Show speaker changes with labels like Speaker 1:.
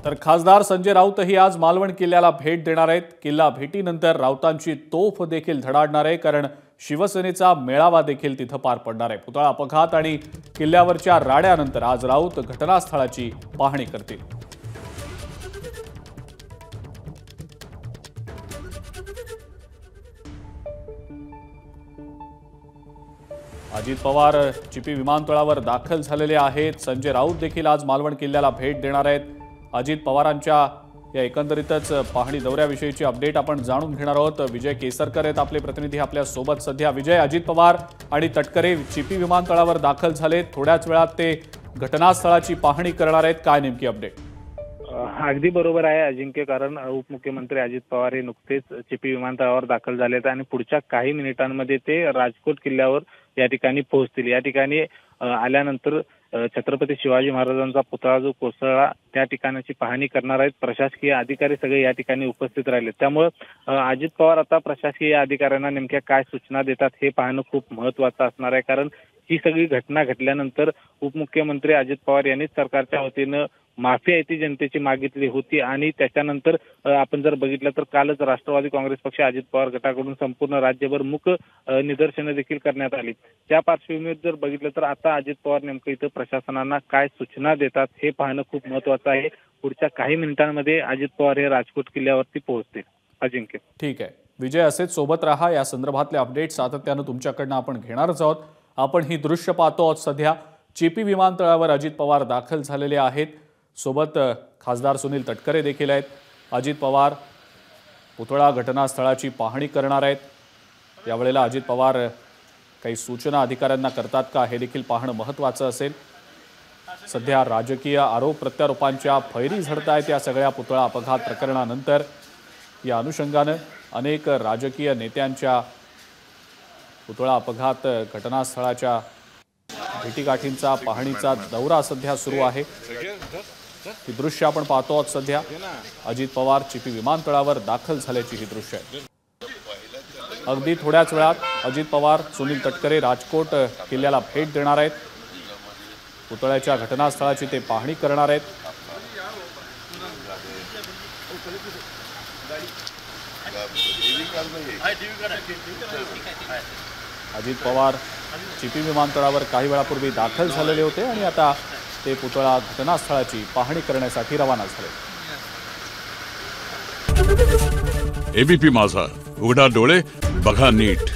Speaker 1: तर खासदार संजय राऊतही आज मालवण किल्ल्याला भेट देणार आहेत। किल्ला भेटीनंतर राऊतांची तोफ देखील धडाडणार आहे, कारण शिवसेनेचा मेळावा देखील तिथं पार पडणार आहे। पुतळा अपघात आणि किल्ल्यावरच्या राड्यानंतर आज राऊत घटनास्थळाची पाहणी करतील। अजित पवार चिपी विमानतळावर दाखल झालेले आहेत। संजय राऊत देखील आज मालवण किल्ल्याला भेट देणार आहेत। अजित पवारांच्या या एकंदरीतच पाहणी दौऱ्याविषयीची अपडेट आपण जाणून घेणार आहोत। विजय केसरकर आहेत आपले प्रतिनिधी आपल्या सोबत सध्या। विजय, अजित पवार आणि तटकरे चिपी विमानतळावर दाखल झाले, थोड्याच वेळात ते घटनास्थळाची पाहणी करणार आहेत, काय नेमकी अपडेट?
Speaker 2: अगदी बरोबर आहे अजिंक्य, कारण उपमुख्यमंत्री अजित पवार हे नुकतेच चिपी विमानतळावर दाखल झालेत आणि पुढच्या काही मिनिटांमध्ये ते राजकोट किल्ल्यावर या ठिकाणी पोहोचतील। या ठिकाणी आल्यानंतर छत्रपती शिवाजी महाराजांचा पुतळा जो कोसळला त्या ठिकाणाची पाहणी करणार आहेत। प्रशासकीय अधिकारी सगळे या ठिकाणी उपस्थित राहिले, त्यामुळे अजित पवार आता प्रशासकीय अधिकाऱ्यांना नेमक्या काय सूचना देतात हे पाहणं खूप महत्त्वाचं असणार आहे। कारण ही सगळी घटना घडल्यानंतर उपमुख्यमंत्री अजित पवार यांनीच सरकारच्या वतीनं माफी आहे ती जनतेची मागितली होती आणि त्याच्यानंतर आपण जर बघितलं तर कालच राष्ट्रवादी काँग्रेस पक्ष अजित पवार गटाकडून संपूर्ण राज्यभर मूक निदर्शनं देखील करण्यात आली। त्या पार्श्वभूमीवर जर बघितलं तर आता अजित पवार नेमकं इथं प्रशासनाला काय सूचना देतात हे पाहणं खूप महत्त्वाचं आहे। पुढच्या काही मिनिटांमध्ये अजित पवार हे राजकोट किल्ल्यावरती पोहोचतील। अजिंक्य,
Speaker 1: ठीक आहे विजय, असेच सोबत राहा। या संदर्भातले अपडेट सातत्यानं तुमच्याकडनं आपण घेणारच आहोत। आपण ही दृश्य पाहतो आहोत सध्या। चिपी विमानतळावर अजित पवार दाखल झालेले आहेत, सोबत खासदार सुनील तटकरे देखील आहेत। अजित पवार पुतळा घटनास्थळाची पाहणी करणार आहेत। यावेळेला अजित पवार काही सूचना अधिकाऱ्यांना करतात का हे देखील पाहणं महत्त्वाचं असेल। सध्या राजकीय आरोप प्रत्यारोपांच्या फैरी झडत आहेत या सगळ्या पुतळा अपघात प्रकरणानंतर। या अनुषंगानं अनेक राजकीय नेत्यांच्या पुतळा अपघात घटनास्थळाच्या भेटीगाठींचा पाहणीचा दौरा सध्या सुरू आहे। ही दृश्य आपण पाहतो आहोत सध्या। अजित पवार चिपी विमानतळावर दाखल झाल्याची ही दृश्य आहे। अगदी थोड्याच वेळात अजित पवार सुनील तटकरे राजकोट किल्ल्याला भेट देणार आहेत। पुतळ्याच्या घटनास्थळाची ते पाहणी करणार आहेत। अजित पवार चिपी विमानतळावर काही वेळापूर्वी दाखल झालेले होते आणि आता ते पुतळा घटनास्थळाची पाहणी करण्यासाठी रवाना झाले।
Speaker 3: एबीपी माझा, उघडा डोळे बघा नीट।